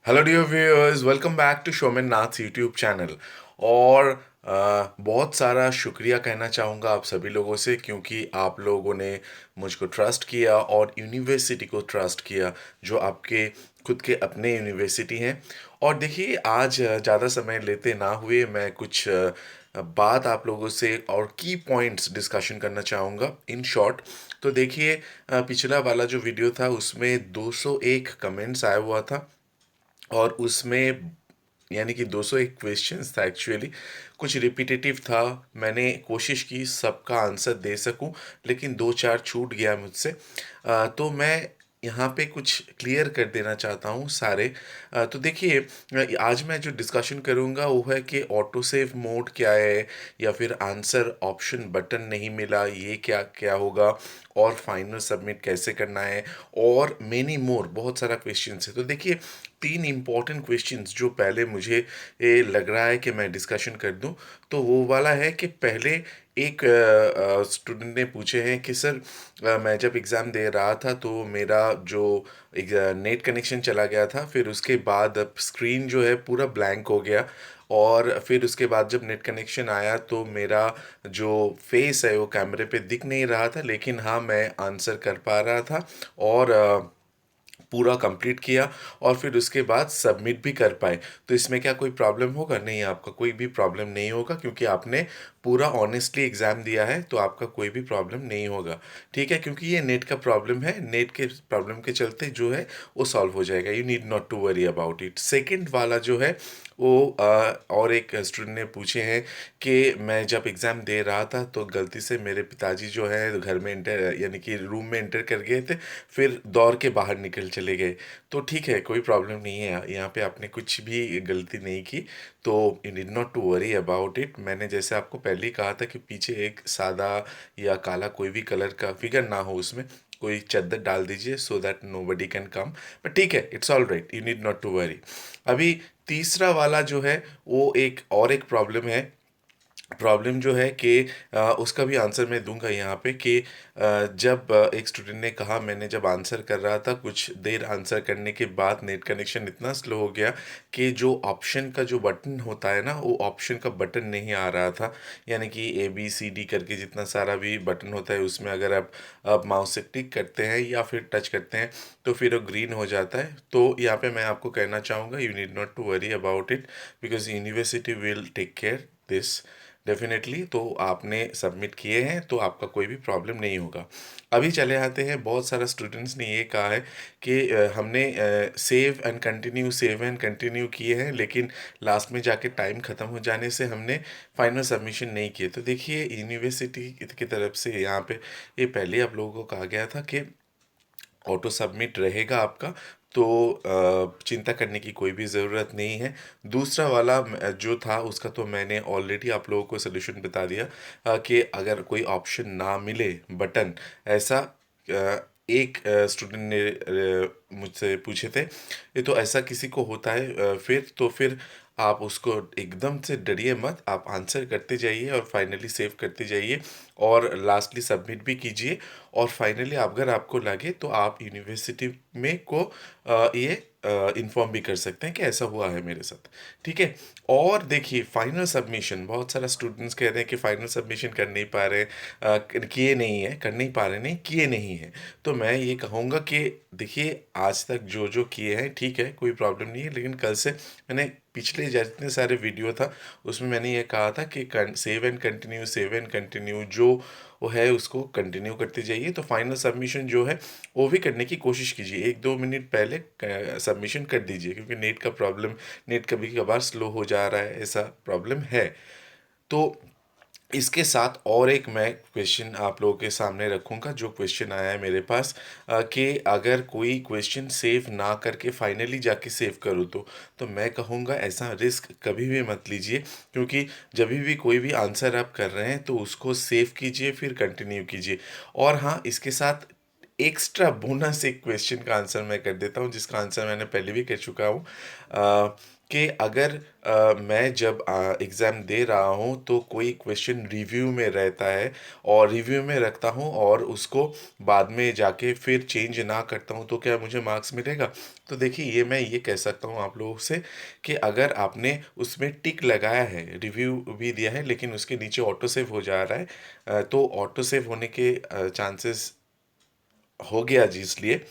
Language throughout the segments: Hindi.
Hello dear viewers, welcome back to Shoman Nath YouTube channel. और बहुत सारा शुक्रिया कहना चाहूँगा आप सभी लोगों से, क्योंकि आप लोगों ने मुझको ट्रस्ट किया और यूनिवर्सिटी को ट्रस्ट किया, जो आपके खुद के अपने यूनिवर्सिटी हैं। और देखिए, आज ज़्यादा समय लेते ना हुए मैं कुछ बात आप लोगों से और की पॉइंट्स डिस्कशन करना चाहूँगा इन शॉर्ट। तो देखिए, पिछला वाला जो वीडियो था उसमें 201 कमेंट्स आया हुआ था, और उसमें यानी कि 201 क्वेश्चंस था एक्चुअली। कुछ रिपीटेटिव था, मैंने कोशिश की सबका आंसर दे सकूं, लेकिन दो चार छूट गया मुझसे। तो मैं यहाँ पे कुछ क्लियर कर देना चाहता हूँ सारे। तो देखिए, आज मैं जो डिस्कशन करूँगा वो है कि ऑटो सेव मोड क्या है, या फिर आंसर ऑप्शन बटन नहीं मिला ये क्या क्या होगा, और फाइनल सबमिट कैसे करना है, और मेनी मोर बहुत सारा क्वेश्चंस है। तो देखिए, तीन इम्पॉर्टेंट क्वेश्चंस जो पहले मुझे लग रहा है कि मैं डिस्कशन कर दूं, तो वो वाला है कि पहले एक स्टूडेंट ने पूछे हैं कि सर, मैं जब एग्ज़ाम दे रहा था तो मेरा जो एक नेट कनेक्शन चला गया था, फिर उसके बाद अब स्क्रीन जो है पूरा ब्लैंक हो गया, और फिर उसके बाद जब नेट कनेक्शन आया तो मेरा जो फेस है वो कैमरे पे दिख नहीं रहा था, लेकिन हाँ मैं आंसर कर पा रहा था, और पूरा कंप्लीट किया, और फिर उसके बाद सबमिट भी कर पाए। तो इसमें क्या कोई प्रॉब्लम होगा? नहीं, आपका कोई भी प्रॉब्लम नहीं होगा, क्योंकि आपने पूरा ऑनेस्टली एग्ज़ाम दिया है, तो आपका कोई भी प्रॉब्लम नहीं होगा। ठीक है, क्योंकि ये नेट का प्रॉब्लम है, नेट के प्रॉब्लम के चलते जो है वो सॉल्व हो जाएगा। You need not to worry about it. Second वाला जो है वो और एक स्टूडेंट ने पूछे हैं कि मैं जब एग्ज़ाम दे रहा था तो गलती से मेरे पिताजी जो है घर में इंटर यानी कि रूम में इंटर कर गए थे, फिर दौड़ के बाहर निकल चले गए। तो ठीक है, कोई प्रॉब्लम नहीं है, यहाँ पे आपने कुछ भी गलती नहीं की, तो you need not to worry about it. मैंने जैसे आपको पहले ही कहा था कि पीछे एक सादा या काला कोई भी कलर का फिगर ना हो, उसमें कोई चादर डाल दीजिए, so that nobody can come. But ठीक है, it's all right, you need not to worry. अभी तीसरा वाला जो है वो एक और एक प्रॉब्लम है। प्रॉब्लम जो है कि उसका भी आंसर मैं दूंगा यहाँ पे कि जब एक स्टूडेंट ने कहा, मैंने जब आंसर कर रहा था कुछ देर आंसर करने के बाद नेट कनेक्शन इतना स्लो हो गया कि जो ऑप्शन का जो बटन होता है ना, वो ऑप्शन का बटन नहीं आ रहा था। यानी कि ABCD करके जितना सारा भी बटन होता है, उसमें अगर आप माउस से क्लिक करते हैं या फिर टच करते हैं तो फिर वो ग्रीन हो जाता है। तो यहाँ पे मैं आपको कहना चाहूँगा, you need not to worry about it, because university will take care this definitely. तो आपने सबमिट किए हैं तो आपका कोई भी प्रॉब्लम नहीं होगा। अभी चले आते हैं, बहुत सारा स्टूडेंट्स ने ये कहा है कि हमने सेव एंड कंटिन्यू किए हैं, लेकिन लास्ट में जाके टाइम ख़त्म हो जाने से हमने फाइनल सबमिशन नहीं किए। तो देखिए, यूनिवर्सिटी की तरफ से यहाँ पे ये पहले आप लोगों को कहा गया था कि ऑटो सबमिट रहेगा आपका, तो चिंता करने की कोई भी ज़रूरत नहीं है। दूसरा वाला जो था उसका तो मैंने ऑलरेडी आप लोगों को सोल्यूशन बता दिया, कि अगर कोई ऑप्शन ना मिले बटन ऐसा, एक स्टूडेंट ने मुझसे पूछे थे, ये तो ऐसा किसी को होता है, फिर आप उसको एकदम से डरिए मत, आप आंसर करते जाइए और फाइनली सेव करते जाइए, और लास्टली सबमिट भी कीजिए। और फाइनली अगर आपको लगे तो आप यूनिवर्सिटी में को ये इन्फॉर्म भी कर सकते हैं कि ऐसा हुआ है मेरे साथ। ठीक है। और देखिए, फाइनल सबमिशन, बहुत सारा स्टूडेंट्स कह रहे हैं कि फाइनल सबमिशन कर नहीं पा रहे, किए नहीं है, कर नहीं पा रहे नहीं, किए नहीं है। तो मैं ये कहूँगा कि देखिए, आज तक जो जो किए हैं ठीक है, कोई प्रॉब्लम नहीं है, लेकिन कल से मैंने पिछले जितने सारे वीडियो था उसमें मैंने ये कहा था कि सेव एंड कंटिन्यू जो वो है उसको कंटिन्यू करते जाइए। तो फाइनल सबमिशन जो है वो भी करने की कोशिश कीजिए, 1-2 मिनट पहले सबमिशन कर दीजिए, क्योंकि नेट कभी कभार स्लो हो जा रहा है, ऐसा प्रॉब्लम है। तो इसके साथ और एक मैं क्वेश्चन आप लोगों के सामने रखूंगा, जो क्वेश्चन आया है मेरे पास, कि अगर कोई क्वेश्चन सेव ना करके फाइनली जाके सेव करूँ तो मैं कहूँगा ऐसा रिस्क कभी भी मत लीजिए, क्योंकि जब भी कोई भी आंसर आप कर रहे हैं तो उसको सेव कीजिए फिर कंटिन्यू कीजिए। और हाँ, इसके साथ एक्स्ट्रा बोनस एक क्वेश्चन का आंसर मैं कर देता हूँ, जिसका आंसर मैंने पहले भी कर चुका हूँ, कि अगर मैं जब एग्ज़ाम दे रहा हूँ तो कोई क्वेश्चन रिव्यू में रहता है और रिव्यू में रखता हूँ और उसको बाद में जाके फिर चेंज ना करता हूँ तो क्या मुझे मार्क्स मिलेगा? तो देखिए ये मैं ये कह सकता हूँ आप लोगों से कि अगर आपने उसमें टिक लगाया है, रिव्यू भी दिया है लेकिन उसके नीचे ऑटो सेव हो जा रहा है, तो ऑटो सेव होने के चांसेस हो गया जी इसलिए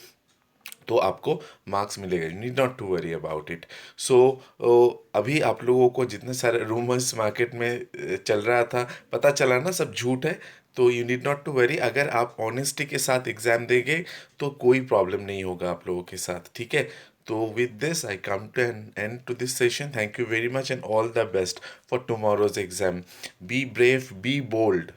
तो आपको मार्क्स मिलेगा। You need not to worry about it. So अभी आप लोगों को जितने सारे रूमर्स मार्केट में चल रहा था, पता चला ना सब झूठ है। तो you need not to worry, अगर आप ऑनेस्टी के साथ एग्ज़ाम देंगे तो कोई प्रॉब्लम नहीं होगा आप लोगों के साथ, ठीक है? तो with this I come to an end to this session. Thank you very much and all the best for tomorrow's exam. Be brave, be bold.